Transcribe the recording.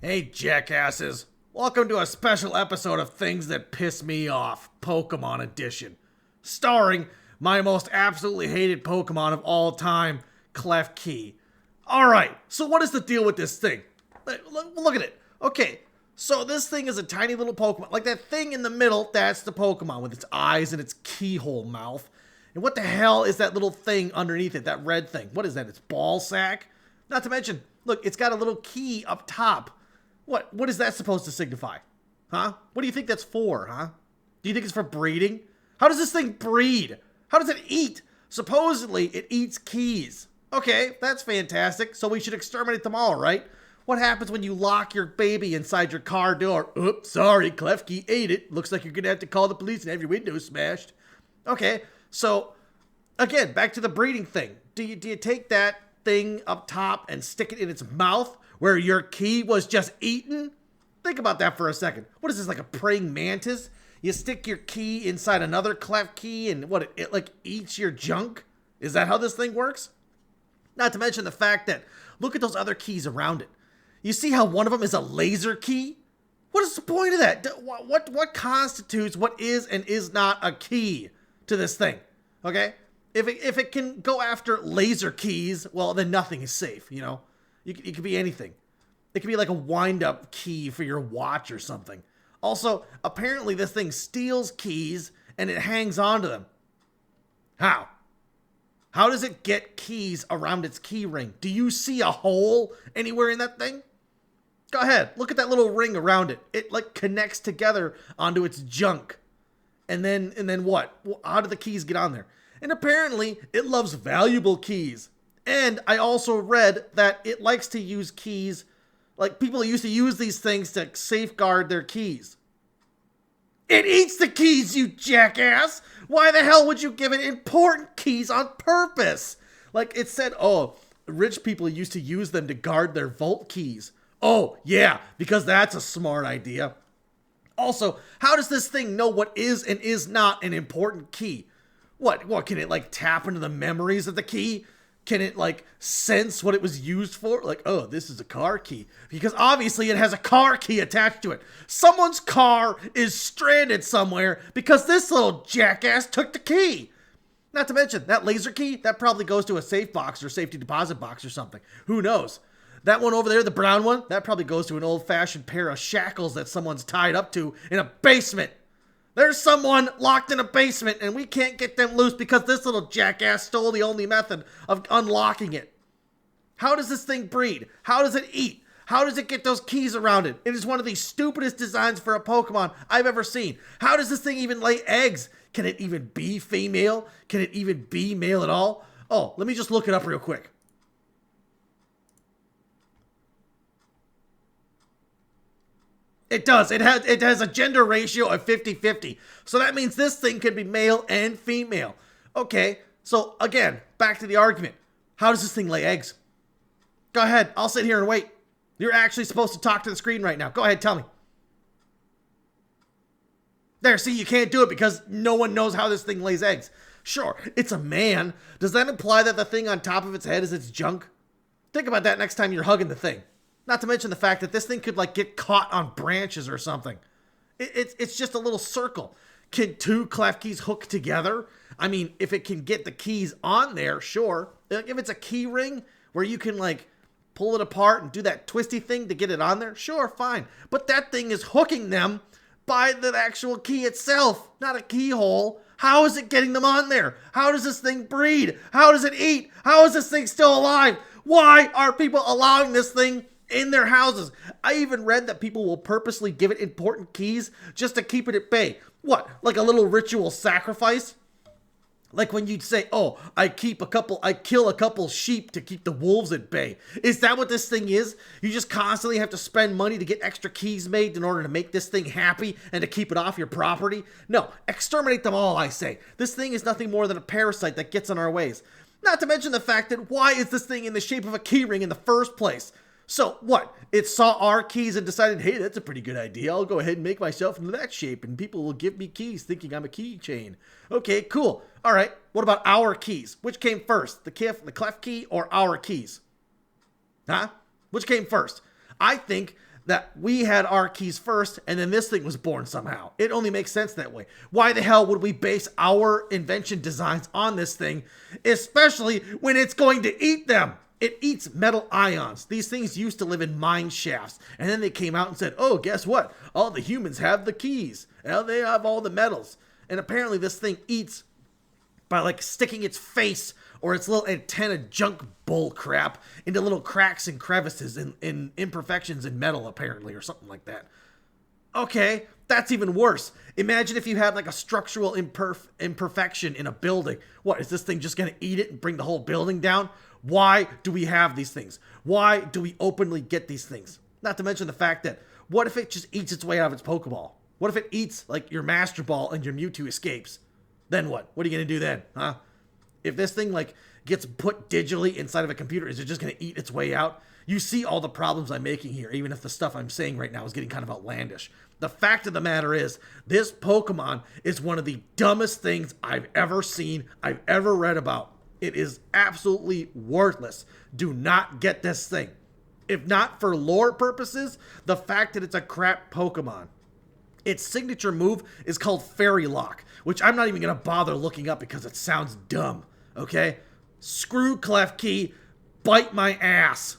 Hey, jackasses. Welcome to a special episode of Things That Piss Me Off, Pokemon Edition. Starring my most absolutely hated Pokemon of all time, Klefki. Alright, so what is the deal with this thing? Look at it. Okay, so this thing is a tiny little Pokemon. Like that thing in the middle, that's the Pokemon with its eyes and its keyhole mouth. And what the hell is that little thing underneath it, that red thing? What is that, its ball sack? Not to mention, look, it's got a little key up top. What is that supposed to signify? Huh? What do you think that's for, huh? Do you think it's for breeding? How does this thing breed? How does it eat? Supposedly, it eats keys. Okay, that's fantastic. So we should exterminate them all, right? What happens when you lock your baby inside your car door? Oops, sorry, Klefki ate it. Looks like you're gonna have to call the police and have your windows smashed. Okay, so, again, back to the breeding thing. Do you take that thing up top and stick it in its mouth where your key was just eaten? Think about that for a second. What is this, like a praying mantis? You stick your key inside another Klefki and what, it like eats your junk? Is that how this thing works? Not to mention the fact that, look at those other keys around it. You see how one of them is a laser key? What is the point of that? What constitutes what is and is not a key to this thing? Okay? If it can go after laser keys, well, then nothing is safe, you know? It could be anything. It could be like a wind-up key for your watch or something. Also, apparently this thing steals keys and it hangs onto them. How? How does it get keys around its key ring? Do you see a hole anywhere in that thing? Go ahead, look at that little ring around it. It like connects together onto its junk. And then what? How do the keys get on there? And apparently, it loves valuable keys. And I also read that it likes to use keys, like people used to use these things to safeguard their keys. It eats the keys, you jackass! Why the hell would you give it important keys on purpose? Like it said, oh, rich people used to use them to guard their vault keys. Oh, yeah, because that's a smart idea. Also, how does this thing know what is and is not an important key? What can it like tap into the memories of the key? Can it like sense what it was used for? Like, oh, this is a car key. Because obviously it has a car key attached to it. Someone's car is stranded somewhere because this little jackass took the key. Not to mention, that laser key, that probably goes to a safe box or safety deposit box or something. Who knows? That one over there, the brown one, that probably goes to an old-fashioned pair of shackles that someone's tied up to in a basement. There's someone locked in a basement and we can't get them loose because this little jackass stole the only method of unlocking it. How does this thing breed? How does it eat? How does it get those keys around it? It is one of the stupidest designs for a Pokemon I've ever seen. How does this thing even lay eggs? Can it even be female? Can it even be male at all? Oh, let me just look it up real quick. It does. It has a gender ratio of 50-50. So that means this thing can be male and female. Okay, so again, back to the argument. How does this thing lay eggs? Go ahead. I'll sit here and wait. You're actually supposed to talk to the screen right now. Go ahead, tell me. There, see, you can't do it because no one knows how this thing lays eggs. Sure, it's a man. Does that imply that the thing on top of its head is its junk? Think about that next time you're hugging the thing. Not to mention the fact that this thing could like get caught on branches or something. It's just a little circle. Can two Klefkis hook together? I mean, if it can get the keys on there, sure. If it's a key ring where you can like pull it apart and do that twisty thing to get it on there, sure, fine. But that thing is hooking them by the actual key itself, not a keyhole. How is it getting them on there? How does this thing breed? How does it eat? How is this thing still alive? Why are people allowing this thing in their houses? I even read that people will purposely give it important keys just to keep it at bay. What, like a little ritual sacrifice? Like when you'd say, oh, I kill a couple sheep to keep the wolves at bay. Is that what this thing is? You just constantly have to spend money to get extra keys made in order to make this thing happy and to keep it off your property? No, exterminate them all, I say. This thing is nothing more than a parasite that gets in our ways. Not to mention the fact that why is this thing in the shape of a key ring in the first place? So what? It saw our keys and decided, hey, that's a pretty good idea. I'll go ahead and make myself into that shape and people will give me keys thinking I'm a keychain. Okay, cool. All right, what about our keys? Which came first, the Klefki or our keys? Huh? Which came first? I think that we had our keys first and then this thing was born somehow. It only makes sense that way. Why the hell would we base our invention designs on this thing, especially when it's going to eat them? It eats metal ions. These things used to live in mine shafts, and then they came out and said, oh, guess what? All the humans have the keys. Now they have all the metals. And apparently this thing eats by like sticking its face or its little antenna junk bull crap into little cracks and crevices and imperfections in metal, apparently, or something like that. Okay, that's even worse. Imagine if you had like a structural imperfection in a building. What, is this thing just going to eat it and bring the whole building down? Why do we have these things? Why do we openly get these things? Not to mention the fact that, what if it just eats its way out of its Pokeball? What if it eats like your Master Ball and your Mewtwo escapes? Then what? What are you going to do then, huh? If this thing like gets put digitally inside of a computer, is it just going to eat its way out? You see all the problems I'm making here, even if the stuff I'm saying right now is getting kind of outlandish. The fact of the matter is, this Pokemon is one of the dumbest things I've ever seen, I've ever read about. It is absolutely worthless. Do not get this thing. If not for lore purposes, the fact that it's a crap Pokemon. Its signature move is called Fairy Lock, which I'm not even going to bother looking up because it sounds dumb, okay? Screw Klefki, bite my ass.